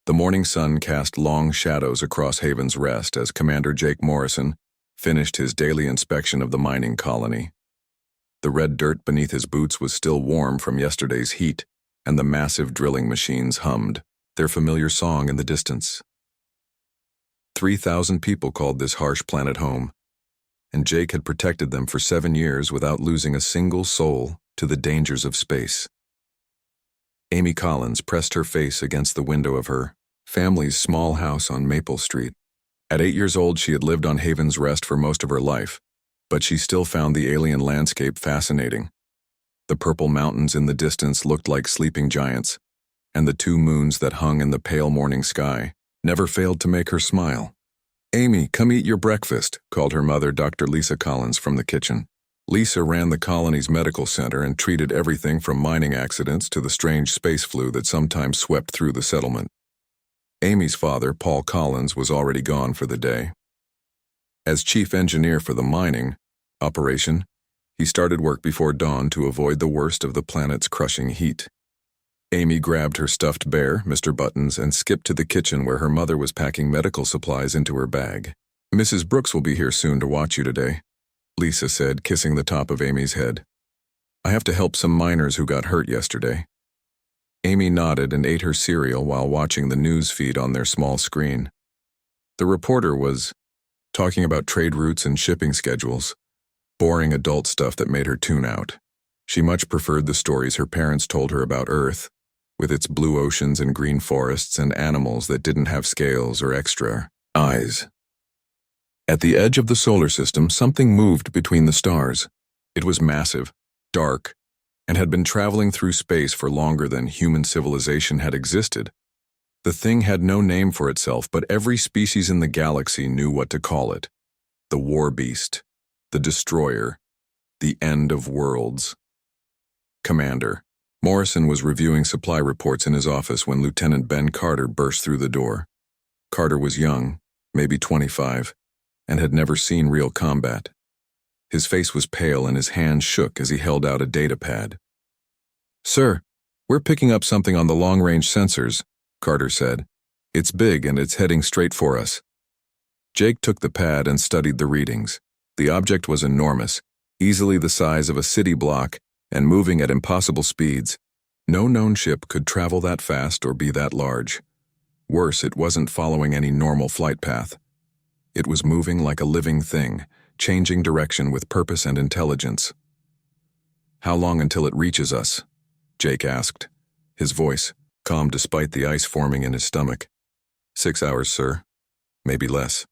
The morning sun cast long shadows across Haven's Rest as Commander Jake Morrison finished his daily inspection of the mining colony. The red dirt beneath his boots was still warm from yesterday's heat, and the massive drilling machines hummed, their familiar song in the distance. 3,000 people called this harsh planet home, and Jake had protected them for 7 years without losing a single soul to the dangers of space. Amy Collins pressed her face against the window of her family's small house on Maple Street. At 8 years old, she had lived on Haven's Rest for most of her life, but she still found the alien landscape fascinating. The purple mountains in the distance looked like sleeping giants, and the 2 moons that hung in the pale morning sky never failed to make her smile. "Amy, come eat your breakfast," called her mother, Dr. Lisa Collins, from the kitchen. Lisa ran the colony's medical center and treated everything from mining accidents to the strange space flu that sometimes swept through the settlement. Amy's father, Paul Collins, was already gone for the day. As chief engineer for the mining operation, he started work before dawn to avoid the worst of the planet's crushing heat. Amy grabbed her stuffed bear, Mr. Buttons, and skipped to the kitchen where her mother was packing medical supplies into her bag. "Mrs. Brooks will be here soon to watch you today," Lisa said, kissing the top of Amy's head. "I have to help some miners who got hurt yesterday." Amy nodded and ate her cereal while watching the news feed on their small screen. The reporter was talking about trade routes and shipping schedules, boring adult stuff that made her tune out. She much preferred the stories her parents told her about Earth, with its blue oceans and green forests and animals that didn't have scales or extra eyes. At the edge of the solar system, something moved between the stars. It was massive, dark, and had been traveling through space for longer than human civilization had existed. The thing had no name for itself, but every species in the galaxy knew what to call it. The Warbeast, the Destroyer, the End of Worlds. Commander Morrison was reviewing supply reports in his office when Lieutenant Ben Carter burst through the door. Carter was young, maybe 25, and had never seen real combat. His face was pale and his hand shook as he held out a data pad. "Sir, we're picking up something on the long-range sensors," Carter said. "It's big and it's heading straight for us." Jake took the pad and studied the readings. The object was enormous, easily the size of a city block, and moving at impossible speeds. No known ship could travel that fast or be that large. Worse, it wasn't following any normal flight path. It was moving like a living thing, changing direction with purpose and intelligence. "How long until it reaches us?" Jake asked, his voice calm despite the ice forming in his stomach. 6 hours, sir. Maybe less."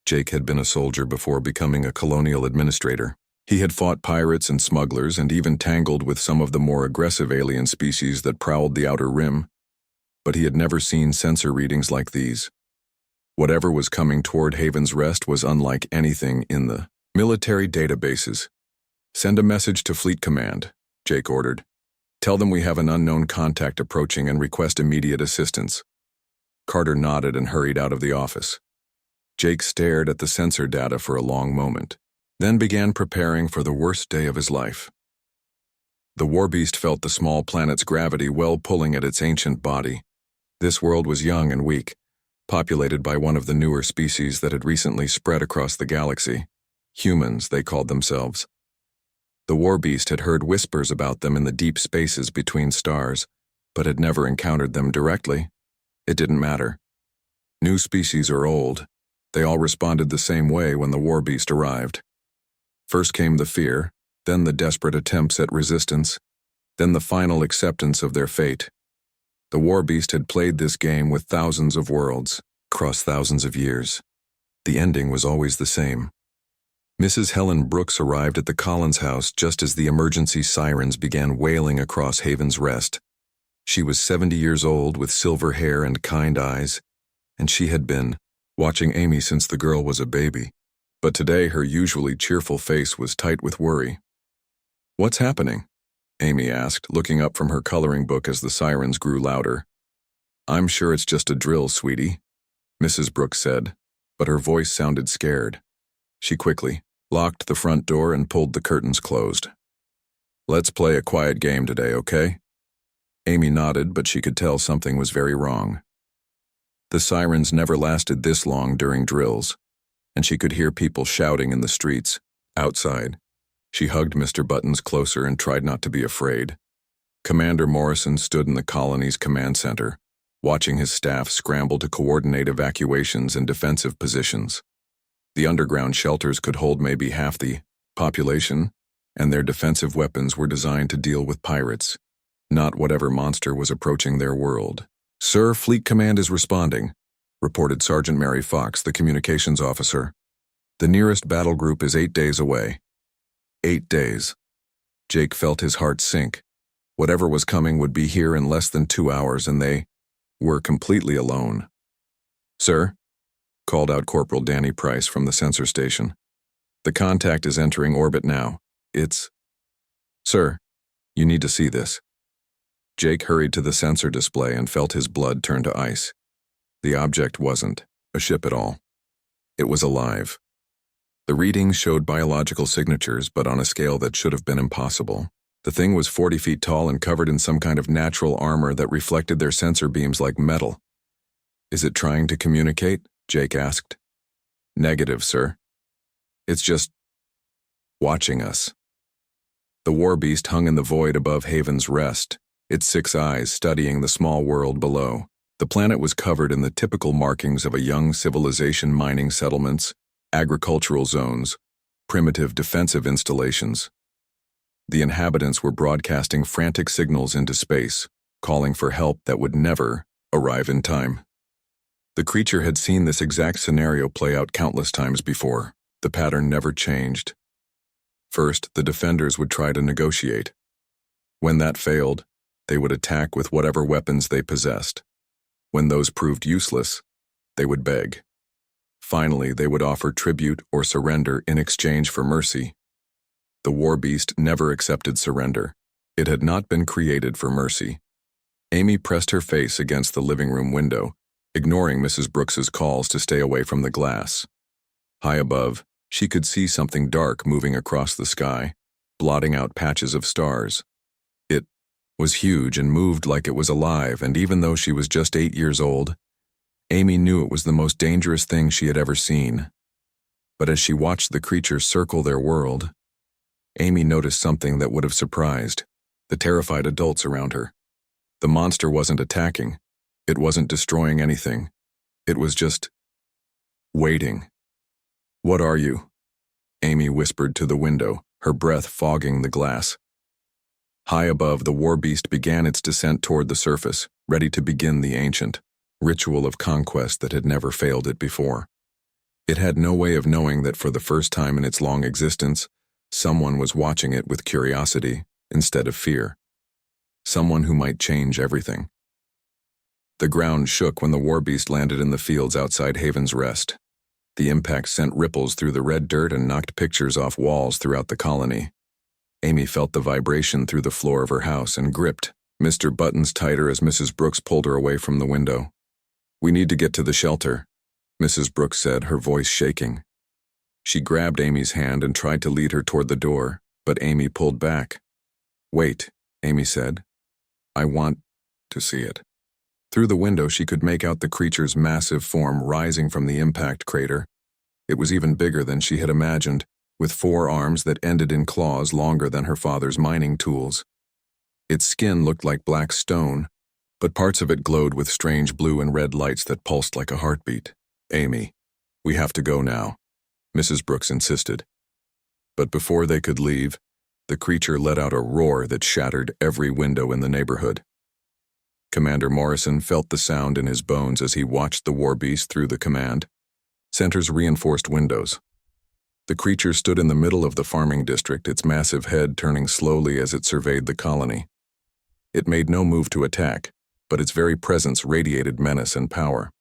Jake had been a soldier before becoming a colonial administrator. He had fought pirates and smugglers and even tangled with some of the more aggressive alien species that prowled the outer rim. But he had never seen sensor readings like these. Whatever was coming toward Haven's Rest was unlike anything in the military databases. "Send a message to Fleet Command," Jake ordered. "Tell them we have an unknown contact approaching and request immediate assistance." Carter nodded and hurried out of the office. Jake stared at the sensor data for a long moment, then began preparing for the worst day of his life. The Warbeast felt the small planet's gravity well pulling at its ancient body. This world was young and weak, populated by one of the newer species that had recently spread across the galaxy. Humans, they called themselves. The Warbeast had heard whispers about them in the deep spaces between stars, but had never encountered them directly. It didn't matter. New species or old, they all responded the same way when the Warbeast arrived. First came the fear, then the desperate attempts at resistance, then the final acceptance of their fate. The Warbeast had played this game with thousands of worlds, across thousands of years. The ending was always the same. Mrs. Helen Brooks arrived at the Collins house just as the emergency sirens began wailing across Haven's Rest. She was 70 years old with silver hair and kind eyes, and she had been watching Amy since the girl was a baby. But today her usually cheerful face was tight with worry. "What's happening?" Amy asked, looking up from her coloring book as the sirens grew louder. "I'm sure it's just a drill, sweetie," Mrs. Brooks said, but her voice sounded scared. She quickly locked the front door and pulled the curtains closed. "Let's play a quiet game today, okay?" Amy nodded, but she could tell something was very wrong. The sirens never lasted this long during drills, and she could hear people shouting in the streets. Outside, she hugged Mr. Buttons closer and tried not to be afraid. Commander Morrison stood in the colony's command center, watching his staff scramble to coordinate evacuations and defensive positions. The underground shelters could hold maybe half the population, and their defensive weapons were designed to deal with pirates, not whatever monster was approaching their world. "Sir, Fleet Command is responding," reported Sergeant Mary Fox, the communications officer. "The nearest battle group is 8 days away." 8 days. Jake felt his heart sink. Whatever was coming would be here in less than 2 hours, and they were completely alone. "Sir," called out Corporal Danny Price from the sensor station. "The contact is entering orbit now. It's..." "Sir, you need to see this." Jake hurried to the sensor display and felt his blood turn to ice. The object wasn't a ship at all. It was alive. The readings showed biological signatures, but on a scale that should have been impossible. The thing was 40 feet tall and covered in some kind of natural armor that reflected their sensor beams like metal. "Is it trying to communicate?" Jake asked. "Negative, sir. It's just watching us." The Warbeast hung in the void above Haven's Rest, its 6 eyes studying the small world below. The planet was covered in the typical markings of a young civilization: mining settlements, agricultural zones, primitive defensive installations. The inhabitants were broadcasting frantic signals into space, calling for help that would never arrive in time. The creature had seen this exact scenario play out countless times before. The pattern never changed. First, the defenders would try to negotiate. When that failed, they would attack with whatever weapons they possessed. When those proved useless, they would beg. Finally, they would offer tribute or surrender in exchange for mercy. The Warbeast never accepted surrender. It had not been created for mercy. Amy pressed her face against the living room window, ignoring Mrs. Brooks's calls to stay away from the glass. High above, she could see something dark moving across the sky, blotting out patches of stars. It was huge and moved like it was alive, and even though she was just 8 years old, Amy knew it was the most dangerous thing she had ever seen. But as she watched the creature circle their world, Amy noticed something that would have surprised the terrified adults around her. The monster wasn't attacking. It wasn't destroying anything. It was just waiting. "What are you?" Amy whispered to the window, her breath fogging the glass. High above, the Warbeast began its descent toward the surface, ready to begin the ancient ritual of conquest that had never failed it before. It had no way of knowing that for the first time in its long existence, someone was watching it with curiosity instead of fear. Someone who might change everything. The ground shook when the Warbeast landed in the fields outside Haven's Rest. The impact sent ripples through the red dirt and knocked pictures off walls throughout the colony. Amy felt the vibration through the floor of her house and gripped Mr. Buttons tighter as Mrs. Brooks pulled her away from the window. "We need to get to the shelter," Mrs. Brooks said, her voice shaking. She grabbed Amy's hand and tried to lead her toward the door, but Amy pulled back. "Wait," Amy said. "I want to see it." Through the window, she could make out the creature's massive form rising from the impact crater. It was even bigger than she had imagined, with 4 arms that ended in claws longer than her father's mining tools. Its skin looked like black stone, but parts of it glowed with strange blue and red lights that pulsed like a heartbeat. "Amy, we have to go now," Mrs. Brooks insisted. But before they could leave, the creature let out a roar that shattered every window in the neighborhood. Commander Morrison felt the sound in his bones as he watched the Warbeast through the command center's reinforced windows. The creature stood in the middle of the farming district, its massive head turning slowly as it surveyed the colony. It made no move to attack, but its very presence radiated menace and power.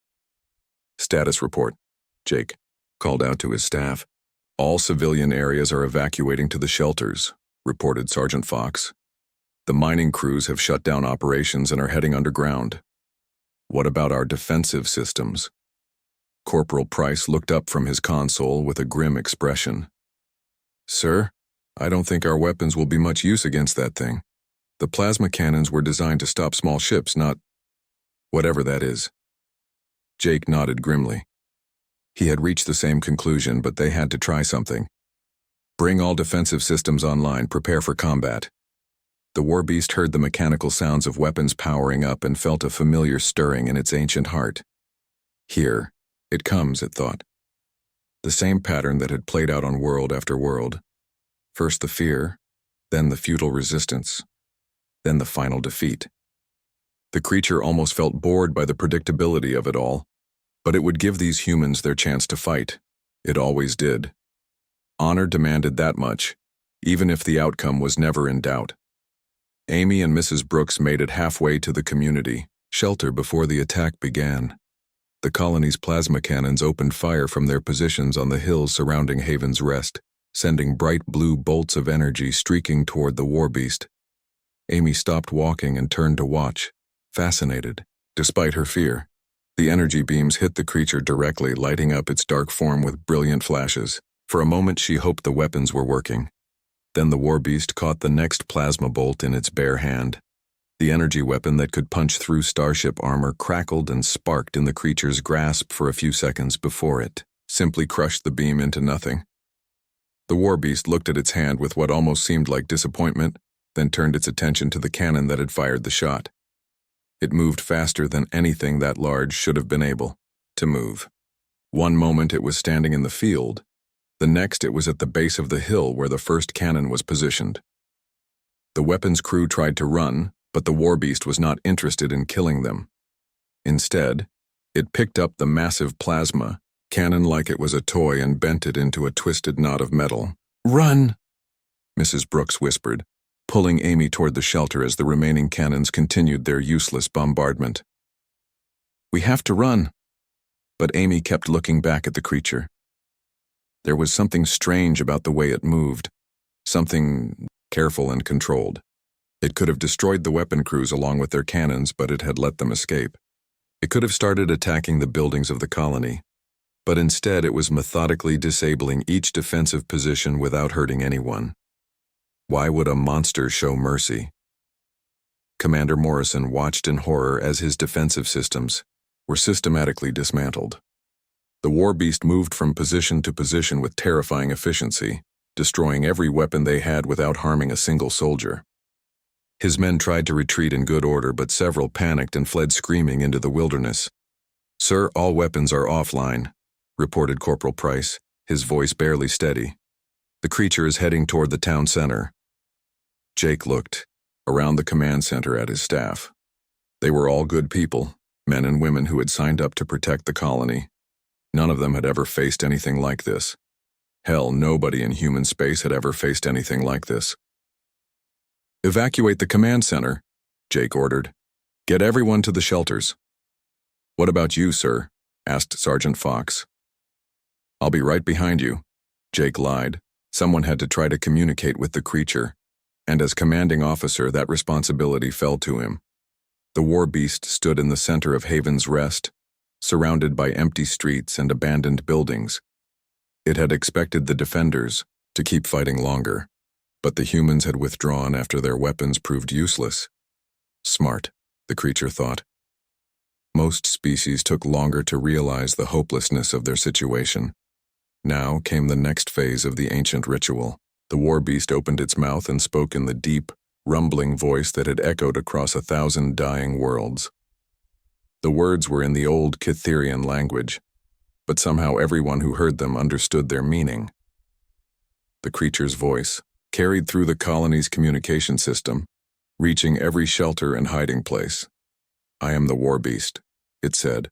"Status report," Jake called out to his staff. "All civilian areas are evacuating to the shelters," reported Sergeant Fox. "The mining crews have shut down operations and are heading underground." "What about our defensive systems?" Corporal Price looked up from his console with a grim expression. "Sir, I don't think our weapons will be much use against that thing. The plasma cannons were designed to stop small ships, not whatever that is." Jake nodded grimly. He had reached the same conclusion, but they had to try something. Bring all defensive systems online, prepare for combat. The Warbeast heard the mechanical sounds of weapons powering up and felt a familiar stirring in its ancient heart. Here, it comes, it thought. The same pattern that had played out on world after world. First the fear, then the futile resistance, then the final defeat. The creature almost felt bored by the predictability of it all, but it would give these humans their chance to fight. It always did. Honor demanded that much, even if the outcome was never in doubt. Amy and Mrs. Brooks made it halfway to the community shelter before the attack began. The colony's plasma cannons opened fire from their positions on the hills surrounding Haven's Rest, sending bright blue bolts of energy streaking toward the Warbeast. Amy stopped walking and turned to watch, fascinated. Despite her fear, the energy beams hit the creature directly, lighting up its dark form with brilliant flashes. For a moment she hoped the weapons were working. Then the Warbeast caught the next plasma bolt in its bare hand. The energy weapon that could punch through starship armor crackled and sparked in the creature's grasp for a few seconds before it simply crushed the beam into nothing. The Warbeast looked at its hand with what almost seemed like disappointment, then turned its attention to the cannon that had fired the shot. It moved faster than anything that large should have been able to move. One moment it was standing in the field, the next it was at the base of the hill where the first cannon was positioned. The weapons crew tried to run, but the Warbeast was not interested in killing them. Instead, it picked up the massive plasma cannon like it was a toy and bent it into a twisted knot of metal. "Run!" Mrs. Brooks whispered, pulling Amy toward the shelter as the remaining cannons continued their useless bombardment. "We have to run." But Amy kept looking back at the creature. There was something strange about the way it moved, something careful and controlled. It could have destroyed the weapon crews along with their cannons, but it had let them escape. It could have started attacking the buildings of the colony, but instead it was methodically disabling each defensive position without hurting anyone. Why would a monster show mercy? Commander Morrison watched in horror as his defensive systems were systematically dismantled. The Warbeast moved from position to position with terrifying efficiency, destroying every weapon they had without harming a single soldier. His men tried to retreat in good order, but several panicked and fled screaming into the wilderness. "Sir, all weapons are offline," reported Corporal Price, his voice barely steady. "The creature is heading toward the town center." Jake looked around the command center at his staff. They were all good people, men and women who had signed up to protect the colony. None of them had ever faced anything like this. Hell, nobody in human space had ever faced anything like this. "Evacuate the command center," Jake ordered. "Get everyone to the shelters." "What about you, sir?" asked Sergeant Fox. "I'll be right behind you," Jake lied. Someone had to try to communicate with the creature, and as commanding officer, that responsibility fell to him. The Warbeast stood in the center of Haven's Rest, surrounded by empty streets and abandoned buildings. It had expected the defenders to keep fighting longer, but the humans had withdrawn after their weapons proved useless. Smart, the creature thought. Most species took longer to realize the hopelessness of their situation. Now came the next phase of the ancient ritual. The Warbeast opened its mouth and spoke in the deep, rumbling voice that had echoed across 1,000 dying worlds. The words were in the old Cytherian language, but somehow everyone who heard them understood their meaning. The creature's voice carried through the colony's communication system, reaching every shelter and hiding place. "I am the Warbeast," it said,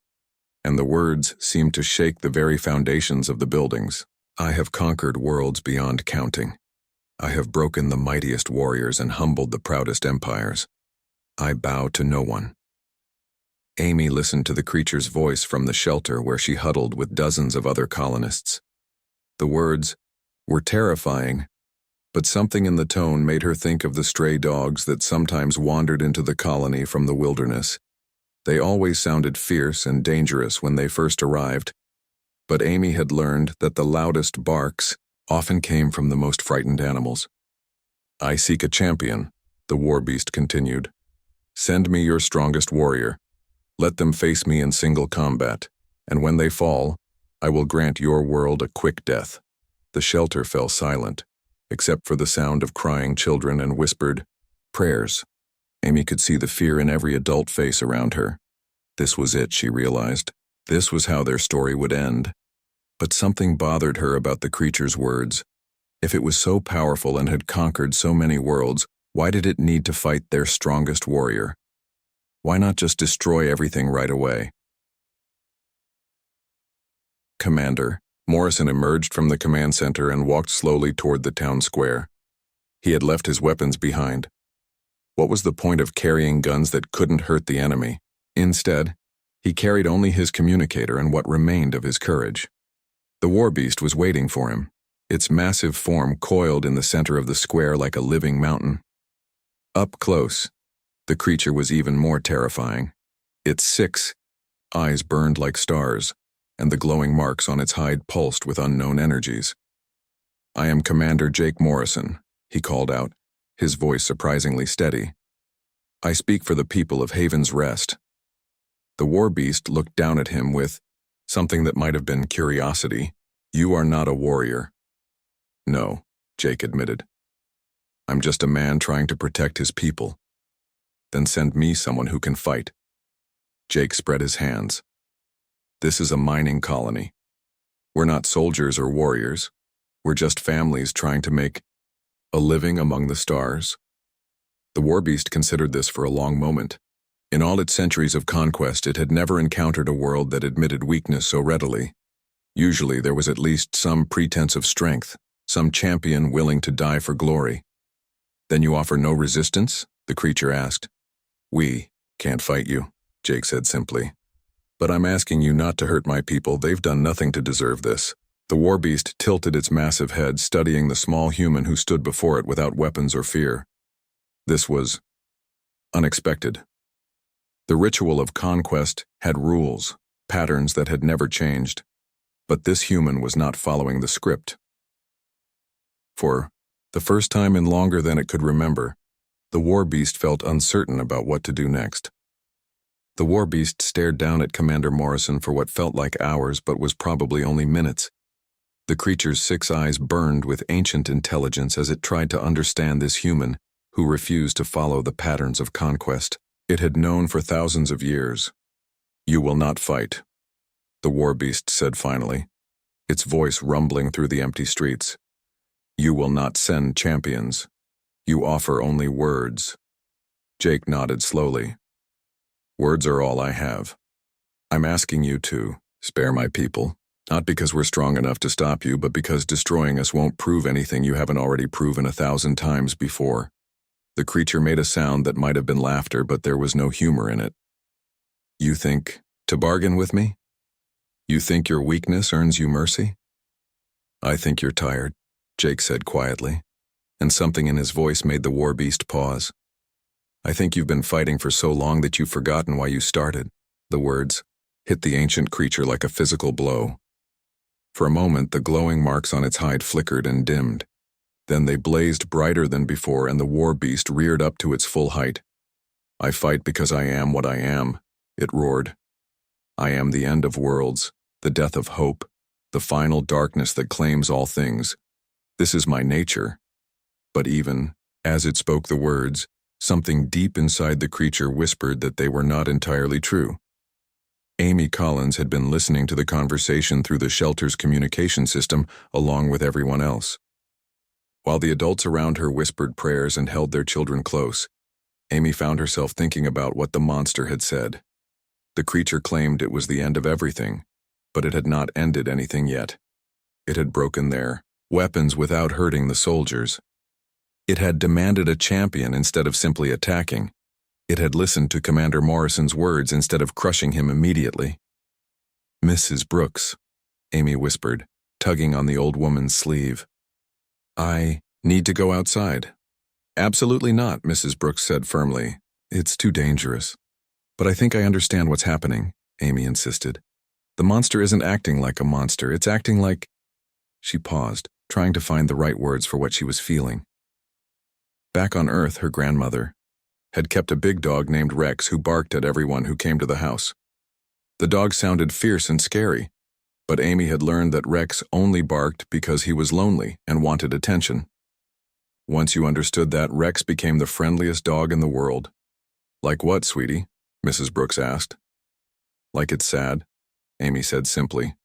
and the words seemed to shake the very foundations of the buildings. "I have conquered worlds beyond counting. I have broken the mightiest warriors and humbled the proudest empires. I bow to no one." Amy listened to the creature's voice from the shelter where she huddled with dozens of other colonists. The words were terrifying, but something in the tone made her think of the stray dogs that sometimes wandered into the colony from the wilderness. They always sounded fierce and dangerous when they first arrived, but Amy had learned that the loudest barks often came from the most frightened animals. "I seek a champion," the Warbeast continued. "Send me your strongest warrior. Let them face me in single combat." And when they fall, I will grant your world a quick death." The shelter fell silent, except for the sound of crying children and whispered prayers. Amy could see the fear in every adult face around her. This was it, she realized. This was how their story would end. But something bothered her about the creature's words. If it was so powerful and had conquered so many worlds, why did it need to fight their strongest warrior? Why not just destroy everything right away? Commander. Morrison emerged from the command center and walked slowly toward the town square. He had left his weapons behind. What was the point of carrying guns that couldn't hurt the enemy? Instead, he carried only his communicator and what remained of his courage. The Warbeast was waiting for him, its massive form coiled in the center of the square like a living mountain. Up close, the creature was even more terrifying. Its 6 eyes burned like stars, and the glowing marks on its hide pulsed with unknown energies. "I am Commander Jake Morrison," he called out, his voice surprisingly steady. "I speak for the people of Haven's Rest." The Warbeast looked down at him with something that might have been curiosity. "You are not a warrior." "No," Jake admitted. "I'm just a man trying to protect his people." "Then send me someone who can fight." Jake spread his hands. "This is a mining colony. We're not soldiers or warriors. We're just families trying to make a living among the stars." The Warbeast considered this for a long moment. In all its centuries of conquest, it had never encountered a world that admitted weakness so readily. Usually there was at least some pretense of strength, some champion willing to die for glory. "Then you offer no resistance?" the creature asked. "We can't fight you," Jake said simply. "But I'm asking you not to hurt my people. They've done nothing to deserve this." The Warbeast tilted its massive head, studying the small human who stood before it without weapons or fear. This was unexpected. The ritual of conquest had rules, patterns that had never changed. But this human was not following the script. For the first time in longer than it could remember, the Warbeast felt uncertain about what to do next. The Warbeast stared down at Commander Morrison for what felt like hours but was probably only minutes. The creature's 6 eyes burned with ancient intelligence as it tried to understand this human who refused to follow the patterns of conquest. It had known for thousands of years. "You will not fight," the Warbeast said finally, its voice rumbling through the empty streets. "You will not send champions. You offer only words." Jake nodded slowly. "Words are all I have. I'm asking you to spare my people, not because we're strong enough to stop you, but because destroying us won't prove anything you haven't already proven 1,000 times before." The creature made a sound that might have been laughter, but there was no humor in it. "You think to bargain with me? You think your weakness earns you mercy?" "I think you're tired," Jake said quietly, and something in his voice made the Warbeast pause. "I think you've been fighting for so long that you've forgotten why you started." The words hit the ancient creature like a physical blow. For a moment, the glowing marks on its hide flickered and dimmed. Then they blazed brighter than before, and the Warbeast reared up to its full height. "I fight because I am what I am," it roared. "I am the end of worlds, the death of hope, the final darkness that claims all things. This is my nature." But even as it spoke the words, something deep inside the creature whispered that they were not entirely true. Amy Collins had been listening to the conversation through the shelter's communication system along with everyone else. While the adults around her whispered prayers and held their children close, Amy found herself thinking about what the monster had said. The creature claimed it was the end of everything, but it had not ended anything yet. It had broken their weapons without hurting the soldiers. It had demanded a champion instead of simply attacking. It had listened to Commander Morrison's words instead of crushing him immediately. "Mrs. Brooks," Amy whispered, tugging on the old woman's sleeve. "I need to go outside." "Absolutely not," Mrs. Brooks said firmly. "It's too dangerous." "But I think I understand what's happening," Amy insisted. "The monster isn't acting like a monster, it's acting like—" She paused, trying to find the right words for what she was feeling. Back on Earth, her grandmother had kept a big dog named Rex who barked at everyone who came to the house. The dog sounded fierce and scary, but Amy had learned that Rex only barked because he was lonely and wanted attention. Once you understood that, Rex became the friendliest dog in the world. Like what, sweetie? Mrs. Brooks asked. Like it's sad, Amy said simply.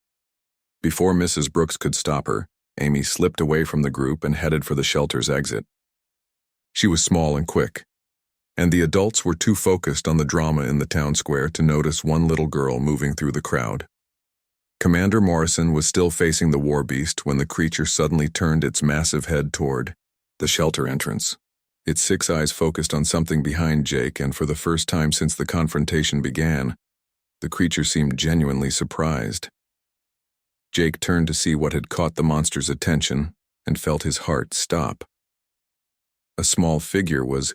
Before Mrs. Brooks could stop her, Amy slipped away from the group and headed for the shelter's exit. She was small and quick, and the adults were too focused on the drama in the town square to notice one little girl moving through the crowd. Commander Morrison was still facing the Warbeast when the creature suddenly turned its massive head toward the shelter entrance. Its 6 eyes focused on something behind Jake, and for the first time since the confrontation began, the creature seemed genuinely surprised. Jake turned to see what had caught the monster's attention and felt his heart stop. A small figure was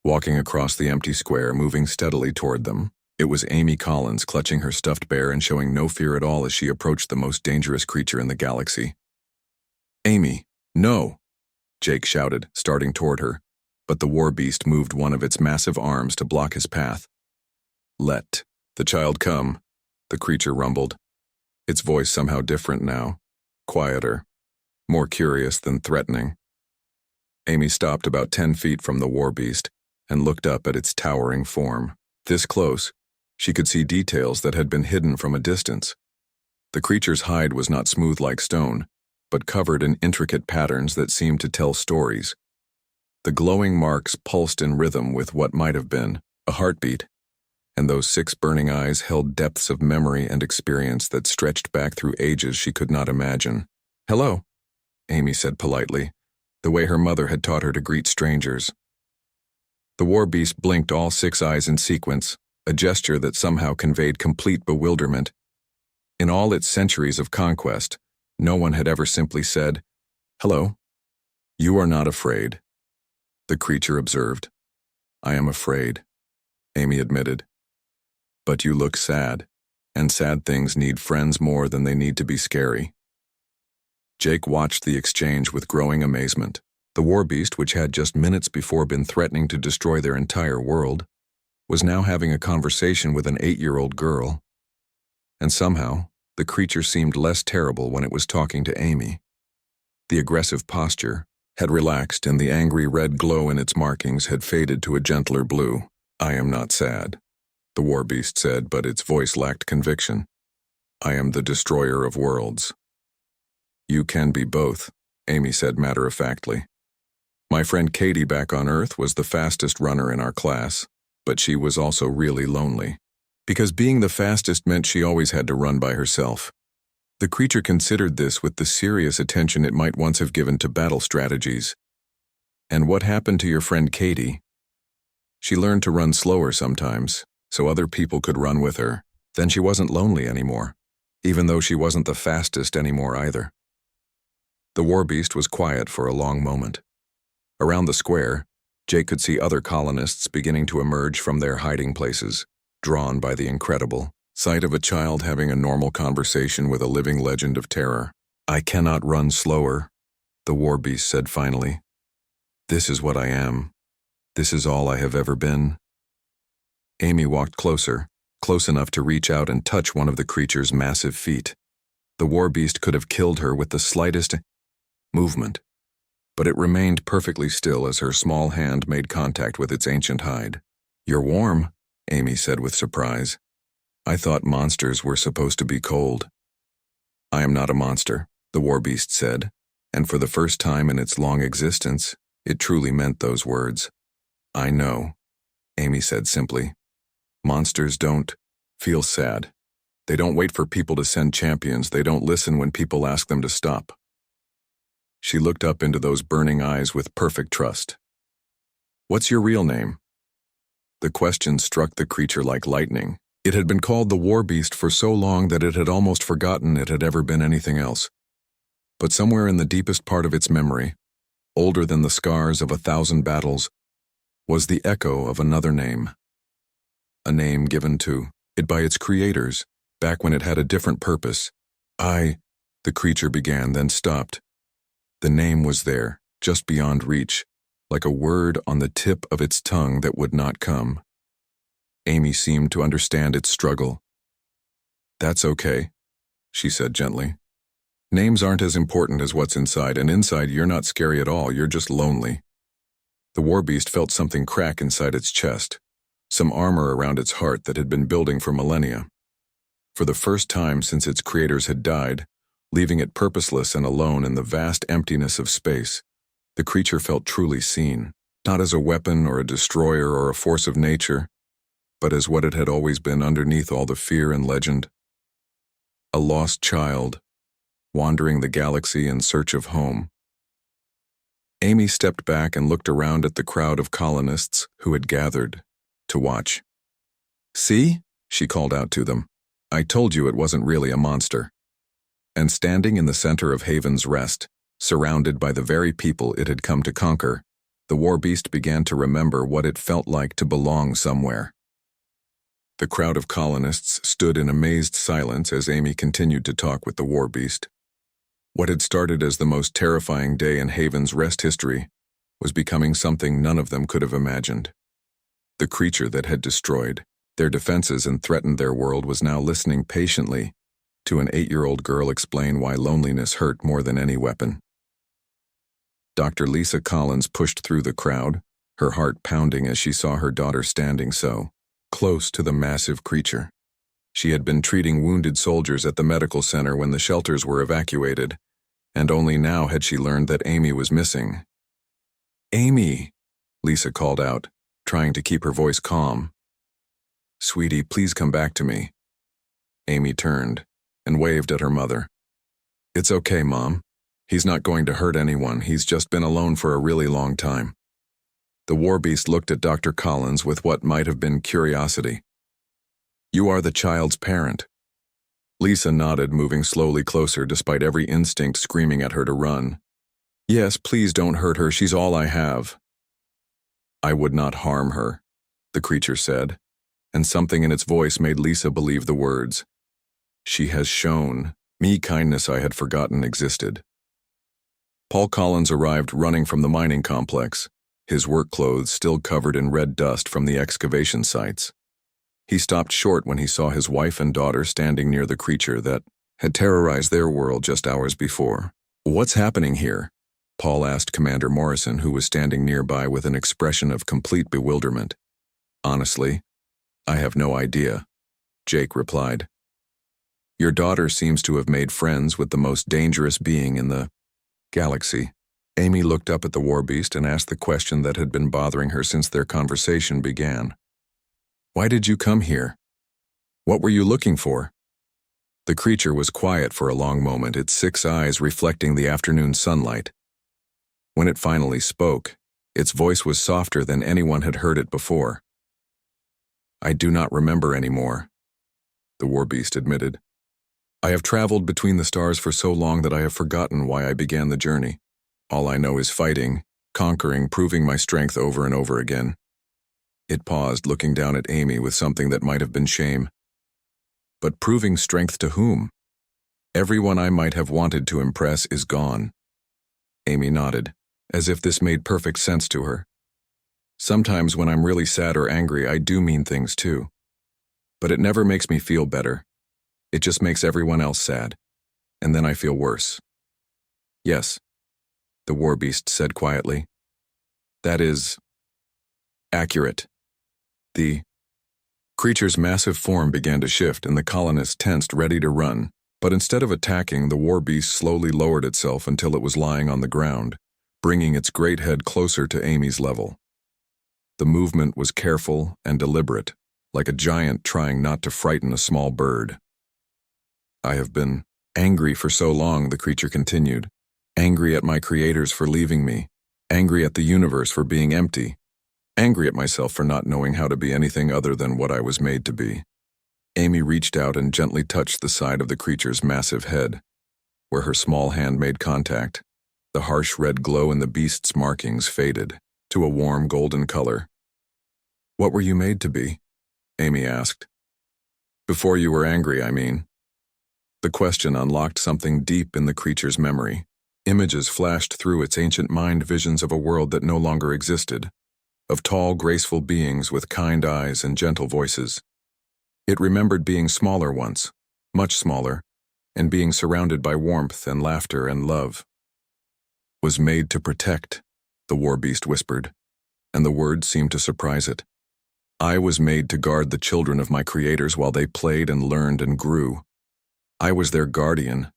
walking across the empty square, moving steadily toward them. It was Amy Collins, clutching her stuffed bear and showing no fear at all as she approached the most dangerous creature in the galaxy. Amy, no! Jake shouted, starting toward her, but the Warbeast moved one of its massive arms to block his path. Let the child come, the creature rumbled, its voice somehow different now, quieter, more curious than threatening. Amy stopped about 10 feet from the Warbeast and looked up at its towering form. This close, she could see details that had been hidden from a distance. The creature's hide was not smooth like stone, but covered in intricate patterns that seemed to tell stories. The glowing marks pulsed in rhythm with what might have been a heartbeat, and those 6 burning eyes held depths of memory and experience that stretched back through ages she could not imagine. Hello, Amy said politely, the way her mother had taught her to greet strangers. The Warbeast blinked all 6 eyes in sequence, a gesture that somehow conveyed complete bewilderment. In all its centuries of conquest, no one had ever simply said, "Hello." "You are not afraid," the creature observed. "I am afraid," Amy admitted. "But you look sad, and sad things need friends more than they need to be scary." Jake watched the exchange with growing amazement. The Warbeast, which had just minutes before been threatening to destroy their entire world, was now having a conversation with an 8-year-old girl. And somehow, the creature seemed less terrible when it was talking to Amy. The aggressive posture had relaxed, and the angry red glow in its markings had faded to a gentler blue. "I am not sad," the Warbeast said, but its voice lacked conviction. "I am the destroyer of worlds." "You can be both," Amy said matter-of-factly. "My friend Katie back on Earth was the fastest runner in our class, but she was also really lonely, because being the fastest meant she always had to run by herself." The creature considered this with the serious attention it might once have given to battle strategies. "And what happened to your friend Katie?" "She learned to run slower sometimes, so other people could run with her. Then she wasn't lonely anymore, even though she wasn't the fastest anymore either." The Warbeast was quiet for a long moment. Around the square, Jake could see other colonists beginning to emerge from their hiding places, drawn by the incredible sight of a child having a normal conversation with a living legend of terror. "I cannot run slower," the Warbeast said finally. "This is what I am. This is all I have ever been." Amy walked closer, close enough to reach out and touch one of the creature's massive feet. The Warbeast could have killed her with the slightest movement, but it remained perfectly still as her small hand made contact with its ancient hide. "You're warm," Amy said with surprise. "I thought monsters were supposed to be cold." "I am not a monster," the Warbeast said, and for the first time in its long existence, it truly meant those words. "I know," Amy said simply. "Monsters don't feel sad. They don't wait for people to send champions. They don't listen when people ask them to stop." She looked up into those burning eyes with perfect trust. "What's your real name?" The question struck the creature like lightning. It had been called the Warbeast for so long that it had almost forgotten it had ever been anything else. But somewhere in the deepest part of its memory, older than the scars of 1,000 battles, was the echo of another name. A name given to it by its creators, back when it had a different purpose. The creature began, then stopped. The name was there, just beyond reach, like a word on the tip of its tongue that would not come. Amy seemed to understand its struggle. "That's okay," she said gently. "Names aren't as important as what's inside, and inside you're not scary at all, you're just lonely." The Warbeast felt something crack inside its chest, some armor around its heart that had been building for millennia. For the first time since its creators had died, leaving it purposeless and alone in the vast emptiness of space, the creature felt truly seen, not as a weapon or a destroyer or a force of nature, but as what it had always been underneath all the fear and legend. A lost child, wandering the galaxy in search of home. Amy stepped back and looked around at the crowd of colonists who had gathered to watch. "See?" she called out to them. "I told you it wasn't really a monster." And standing in the center of Haven's Rest, surrounded by the very people it had come to conquer, the Warbeast began to remember what it felt like to belong somewhere. The crowd of colonists stood in amazed silence as Amy continued to talk with the Warbeast. What had started as the most terrifying day in Haven's Rest history was becoming something none of them could have imagined. The creature that had destroyed their defenses and threatened their world was now listening patiently to an 8-year-old girl explain why loneliness hurt more than any weapon. Dr. Lisa Collins pushed through the crowd, her heart pounding as she saw her daughter standing so close to the massive creature. She had been treating wounded soldiers at the medical center when the shelters were evacuated, and only now had she learned that Amy was missing. "Amy," Lisa called out, trying to keep her voice calm. "Sweetie, please come back to me." Amy turned and waved at her mother. "It's okay, Mom. He's not going to hurt anyone. He's just been alone for a really long time." The Warbeast looked at Dr. Collins with what might have been curiosity. "You are the child's parent." Lisa nodded, moving slowly closer despite every instinct screaming at her to run. "Yes, please don't hurt her. She's all I have." "I would not harm her," the creature said, and something in its voice made Lisa believe the words. "She has shown me kindness I had forgotten existed." Paul Collins arrived running from the mining complex, his work clothes still covered in red dust from the excavation sites. He stopped short when he saw his wife and daughter standing near the creature that had terrorized their world just hours before. "What's happening here?" Paul asked Commander Morrison, who was standing nearby with an expression of complete bewilderment. "Honestly, I have no idea," Jake replied. "Your daughter seems to have made friends with the most dangerous being in the galaxy." Amy looked up at the Warbeast and asked the question that had been bothering her since their conversation began. "Why did you come here? What were you looking for?" The creature was quiet for a long moment, its 6 eyes reflecting the afternoon sunlight. When it finally spoke, its voice was softer than anyone had heard it before. "I do not remember anymore," the Warbeast admitted. "I have traveled between the stars for so long that I have forgotten why I began the journey. All I know is fighting, conquering, proving my strength over and over again." It paused, looking down at Amy with something that might have been shame. "But proving strength to whom? Everyone I might have wanted to impress is gone." Amy nodded, as if this made perfect sense to her. "Sometimes when I'm really sad or angry, I do mean things too. But it never makes me feel better. It just makes everyone else sad, and then I feel worse." "Yes," the Warbeast said quietly. "That is accurate." The creature's massive form began to shift, and the colonists tensed, ready to run. But instead of attacking, the Warbeast slowly lowered itself until it was lying on the ground, bringing its great head closer to Amy's level. The movement was careful and deliberate, like a giant trying not to frighten a small bird. "I have been angry for so long," the creature continued. "Angry at my creators for leaving me, angry at the universe for being empty, angry at myself for not knowing how to be anything other than what I was made to be." Amy reached out and gently touched the side of the creature's massive head. Where her small hand made contact, the harsh red glow in the beast's markings faded to a warm golden color. "What were you made to be?" Amy asked. "Before you were angry, I mean." The question unlocked something deep in the creature's memory. Images flashed through its ancient mind, visions of a world that no longer existed, of tall, graceful beings with kind eyes and gentle voices. It remembered being smaller once, much smaller, and being surrounded by warmth and laughter and love. "Was made to protect," the Warbeast whispered, and the words seemed to surprise it. "I was made to guard the children of my creators while they played and learned and grew. I was their guardian,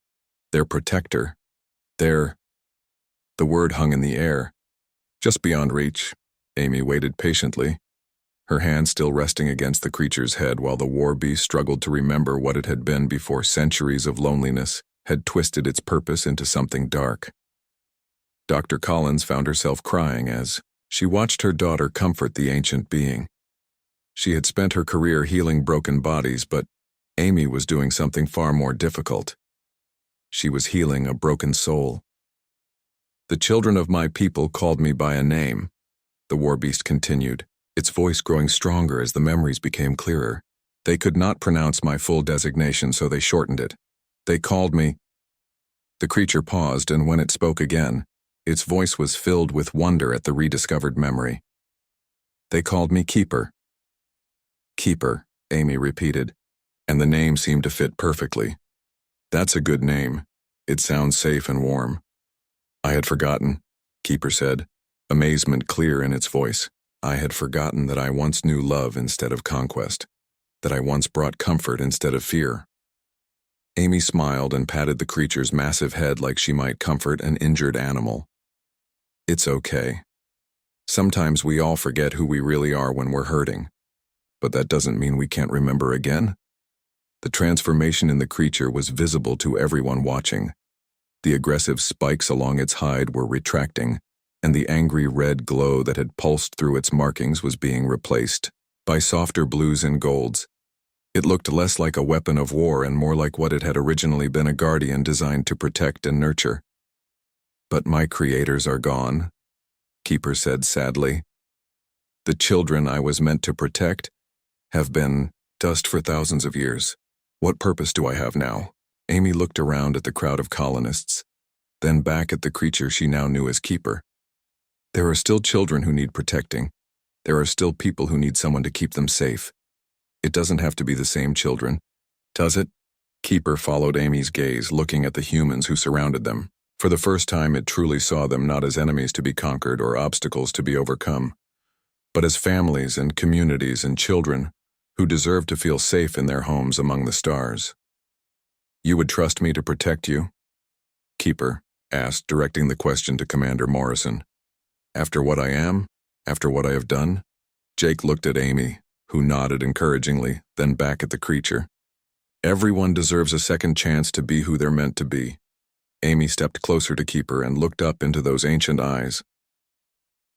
their protector, their—" The word hung in the air, just beyond reach. Amy waited patiently, her hand still resting against the creature's head while the Warbeast struggled to remember what it had been before centuries of loneliness had twisted its purpose into something dark. Dr. Collins found herself crying as she watched her daughter comfort the ancient being. She had spent her career healing broken bodies, but Amy was doing something far more difficult. She was healing a broken soul. "The children of my people called me by a name," the Warbeast continued, its voice growing stronger as the memories became clearer. "They could not pronounce my full designation, so they shortened it. They called me—" The creature paused, and when it spoke again, its voice was filled with wonder at the rediscovered memory. "They called me Keeper." "Keeper," Amy repeated, and the name seemed to fit perfectly. "That's a good name. It sounds safe and warm." "I had forgotten," Keeper said, amazement clear in its voice. "I had forgotten that I once knew love instead of conquest, that I once brought comfort instead of fear." Amy smiled and patted the creature's massive head like she might comfort an injured animal. "It's okay. Sometimes we all forget who we really are when we're hurting, but that doesn't mean we can't remember again." The transformation in the creature was visible to everyone watching. The aggressive spikes along its hide were retracting, and the angry red glow that had pulsed through its markings was being replaced by softer blues and golds. It looked less like a weapon of war and more like what it had originally been, a guardian designed to protect and nurture. "But my creators are gone," Keeper said sadly. "The children I was meant to protect have been dust for thousands of years. What purpose do I have now?" Amy looked around at the crowd of colonists, then back at the creature she now knew as Keeper. There are still children who need protecting. There are still people who need someone to keep them safe. It doesn't have to be the same children, does it? Keeper followed Amy's gaze, looking at the humans who surrounded them. For the first time, it truly saw them not as enemies to be conquered or obstacles to be overcome, but as families and communities and children who deserve to feel safe in their homes among the stars. "You would trust me to protect you?" Keeper asked, directing the question to Commander Morrison. "After what I am? After what I have done?" Jake looked at Amy, who nodded encouragingly, then back at the creature. "Everyone deserves a second chance to be who they're meant to be." Amy stepped closer to Keeper and looked up into those ancient eyes.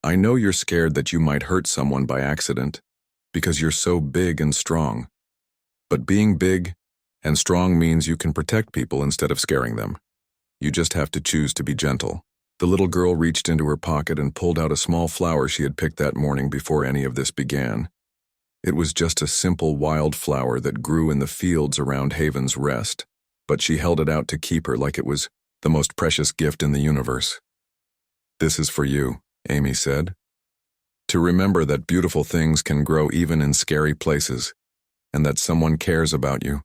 "I know you're scared that you might hurt someone by accident, because you're so big and strong. But being big and strong means you can protect people instead of scaring them. You just have to choose to be gentle." The little girl reached into her pocket and pulled out a small flower she had picked that morning before any of this began. It was just a simple wild flower that grew in the fields around Haven's Rest, but she held it out to Keeper like it was the most precious gift in the universe. "This is for you," Amy said. "To remember that beautiful things can grow even in scary places, and that someone cares about you."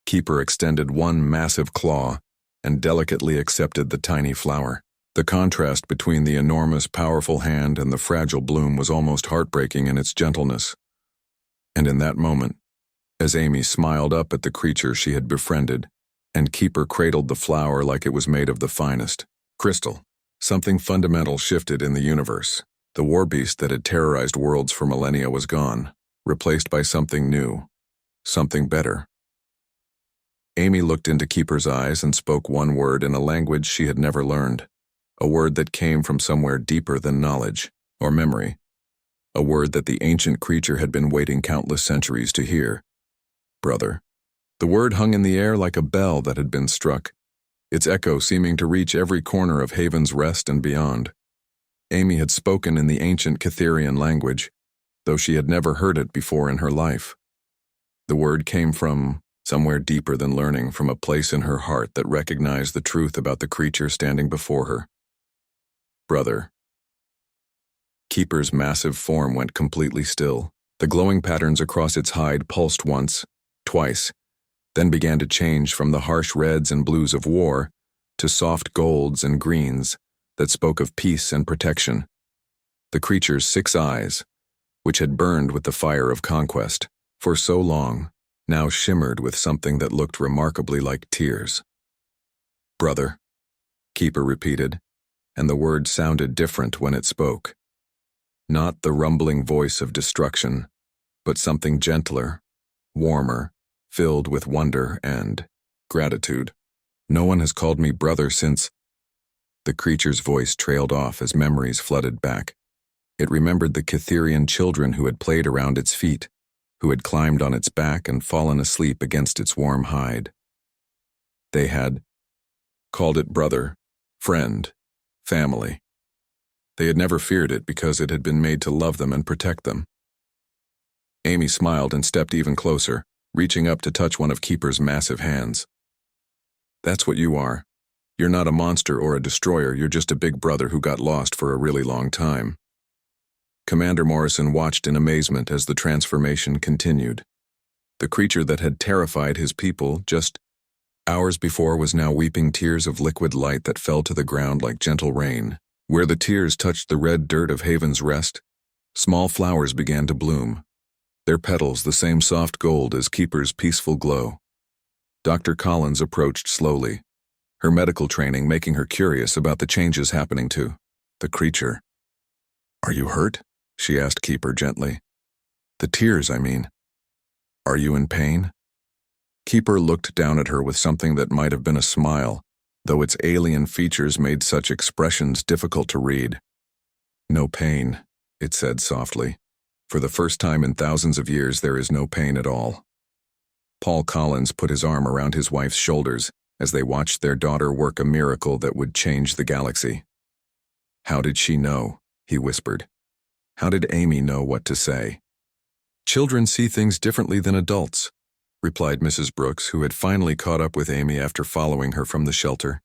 Keeper extended one massive claw and delicately accepted the tiny flower. The contrast between the enormous, powerful hand and the fragile bloom was almost heartbreaking in its gentleness. And in that moment, as Amy smiled up at the creature she had befriended, and Keeper cradled the flower like it was made of the finest crystal, something fundamental shifted in the universe. The Warbeast that had terrorized worlds for millennia was gone, replaced by something new, something better. Amy looked into Keeper's eyes and spoke one word in a language she had never learned, a word that came from somewhere deeper than knowledge or memory, a word that the ancient creature had been waiting countless centuries to hear. "Brother." The word hung in the air like a bell that had been struck, its echo seeming to reach every corner of Haven's Rest and beyond. Amy had spoken in the ancient Catherian language, though she had never heard it before in her life. The word came from somewhere deeper than learning, from a place in her heart that recognized the truth about the creature standing before her. "Brother." Keeper's massive form went completely still. The glowing patterns across its hide pulsed once, twice, then began to change from the harsh reds and blues of war to soft golds and greens that spoke of peace and protection. The creature's 6 eyes, which had burned with the fire of conquest for so long, now shimmered with something that looked remarkably like tears. "Brother," Keeper repeated, and the word sounded different when it spoke. Not the rumbling voice of destruction, but something gentler, warmer, filled with wonder and gratitude. "No one has called me brother since—" The creature's voice trailed off as memories flooded back. It remembered the Cytherian children who had played around its feet, who had climbed on its back and fallen asleep against its warm hide. They had called it brother, friend, family. They had never feared it because it had been made to love them and protect them. Amy smiled and stepped even closer, reaching up to touch one of Keeper's massive hands. "That's what you are. You're not a monster or a destroyer, you're just a big brother who got lost for a really long time." Commander Morrison watched in amazement as the transformation continued. The creature that had terrified his people just hours before was now weeping tears of liquid light that fell to the ground like gentle rain. Where the tears touched the red dirt of Haven's Rest, small flowers began to bloom, their petals the same soft gold as Keeper's peaceful glow. Dr. Collins approached slowly, her medical training making her curious about the changes happening to the creature. "Are you hurt?" she asked Keeper gently. "The tears, I mean. Are you in pain?" Keeper looked down at her with something that might have been a smile, though its alien features made such expressions difficult to read. "No pain," it said softly. "For the first time in thousands of years, there is no pain at all." Paul Collins put his arm around his wife's shoulders as they watched their daughter work a miracle that would change the galaxy. "How did she know?" he whispered. "How did Amy know what to say?" "Children see things differently than adults," replied Mrs. Brooks, who had finally caught up with Amy after following her from the shelter.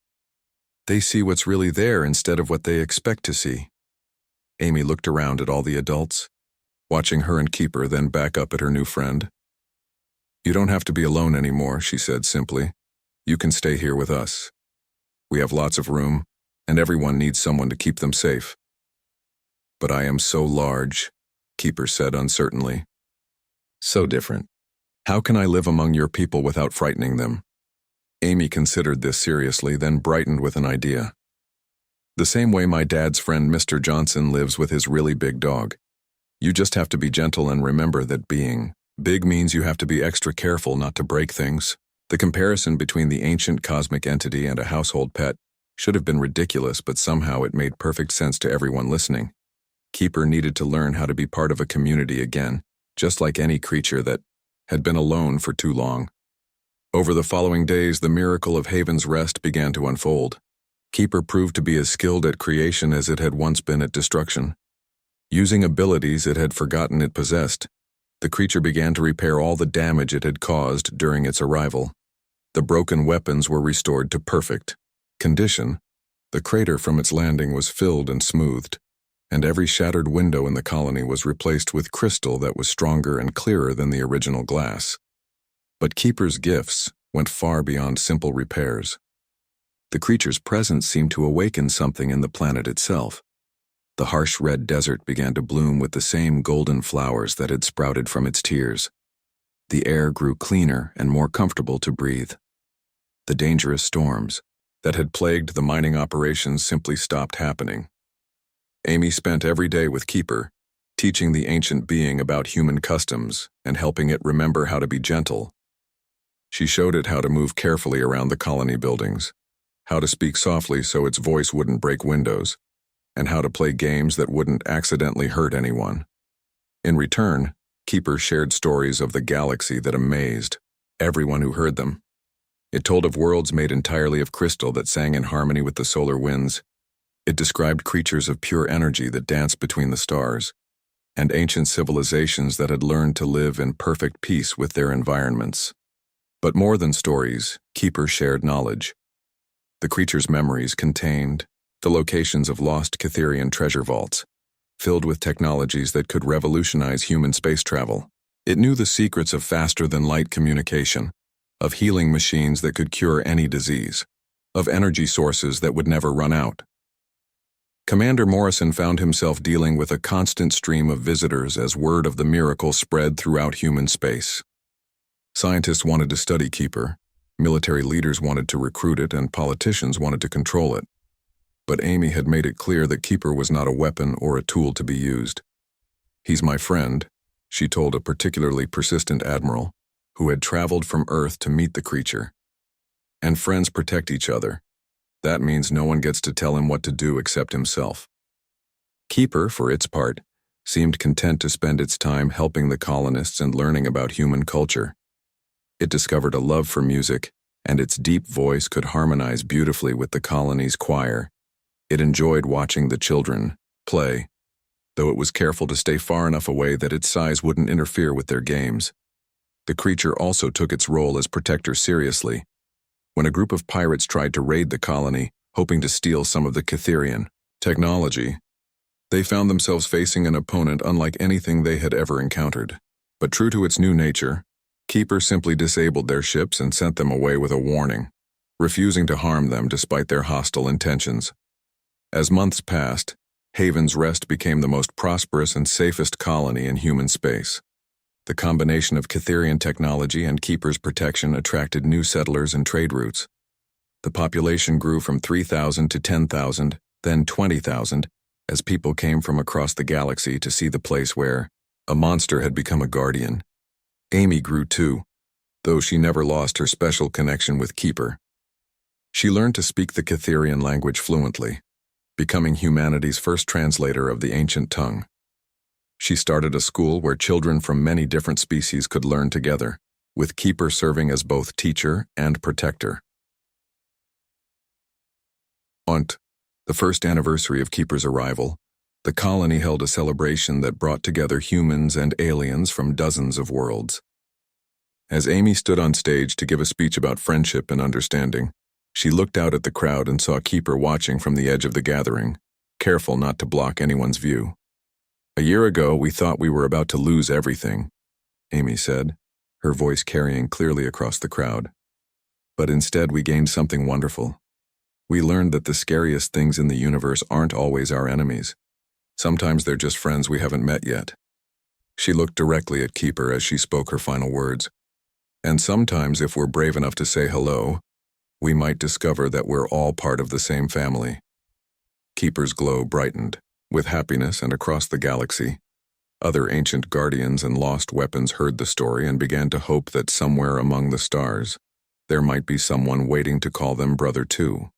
"They see what's really there instead of what they expect to see." Amy looked around at all the adults, watching her and Keeper, then back up at her new friend. "You don't have to be alone anymore," she said simply. "You can stay here with us. We have lots of room, and everyone needs someone to keep them safe." "But I am so large," Keeper said uncertainly. "So different. How can I live among your people without frightening them?" Amy considered this seriously, then brightened with an idea. "The same way my dad's friend Mr. Johnson lives with his really big dog. You just have to be gentle and remember that being big means you have to be extra careful not to break things." The comparison between the ancient cosmic entity and a household pet should have been ridiculous, but somehow it made perfect sense to everyone listening. Keeper needed to learn how to be part of a community again, just like any creature that had been alone for too long. Over the following days, the miracle of Haven's Rest began to unfold. Keeper proved to be as skilled at creation as it had once been at destruction. Using abilities it had forgotten it possessed, the creature began to repair all the damage it had caused during its arrival. The broken weapons were restored to perfect condition. The crater from its landing was filled and smoothed, and every shattered window in the colony was replaced with crystal that was stronger and clearer than the original glass. But Keeper's gifts went far beyond simple repairs. The creature's presence seemed to awaken something in the planet itself. The harsh red desert began to bloom with the same golden flowers that had sprouted from its tears. The air grew cleaner and more comfortable to breathe. The dangerous storms that had plagued the mining operations simply stopped happening. Amy spent every day with Keeper, teaching the ancient being about human customs and helping it remember how to be gentle. She showed it how to move carefully around the colony buildings, how to speak softly so its voice wouldn't break windows, and how to play games that wouldn't accidentally hurt anyone. In return, Keeper shared stories of the galaxy that amazed everyone who heard them. It told of worlds made entirely of crystal that sang in harmony with the solar winds. It described creatures of pure energy that danced between the stars, and ancient civilizations that had learned to live in perfect peace with their environments. But more than stories, Keeper shared knowledge. The creature's memories contained the locations of lost Cytherian treasure vaults, filled with technologies that could revolutionize human space travel. It knew the secrets of faster-than-light communication, of healing machines that could cure any disease, of energy sources that would never run out. Commander Morrison found himself dealing with a constant stream of visitors as word of the miracle spread throughout human space. Scientists wanted to study Keeper, military leaders wanted to recruit it, and politicians wanted to control it. But Amy had made it clear that Keeper was not a weapon or a tool to be used. "He's my friend," she told a particularly persistent admiral, who had traveled from Earth to meet the creature. "And friends protect each other. That means no one gets to tell him what to do except himself." Keeper, for its part, seemed content to spend its time helping the colonists and learning about human culture. It discovered a love for music, and its deep voice could harmonize beautifully with the colony's choir. It enjoyed watching the children play, though it was careful to stay far enough away that its size wouldn't interfere with their games. The creature also took its role as protector seriously. When a group of pirates tried to raid the colony, hoping to steal some of the Catherian technology, they found themselves facing an opponent unlike anything they had ever encountered. But true to its new nature, Keeper simply disabled their ships and sent them away with a warning, refusing to harm them despite their hostile intentions. As months passed, Haven's Rest became the most prosperous and safest colony in human space. The combination of Catherian technology and Keeper's protection attracted new settlers and trade routes. The population grew from 3,000 to 10,000, then 20,000, as people came from across the galaxy to see the place where a monster had become a guardian. Amy grew too, though she never lost her special connection with Keeper. She learned to speak the Catherian language fluently, becoming humanity's first translator of the ancient tongue. She started a school where children from many different species could learn together, with Keeper serving as both teacher and protector. On the first anniversary of Keeper's arrival, the colony held a celebration that brought together humans and aliens from dozens of worlds. As Amy stood on stage to give a speech about friendship and understanding, she looked out at the crowd and saw Keeper watching from the edge of the gathering, careful not to block anyone's view. "A year ago, we thought we were about to lose everything," Amy said, her voice carrying clearly across the crowd. "But instead, we gained something wonderful. We learned that the scariest things in the universe aren't always our enemies. Sometimes they're just friends we haven't met yet." She looked directly at Keeper as she spoke her final words. "And sometimes, if we're brave enough to say hello, we might discover that we're all part of the same family." Keeper's glow brightened with happiness, and across the galaxy, other ancient guardians and lost weapons heard the story and began to hope that somewhere among the stars, there might be someone waiting to call them brother too.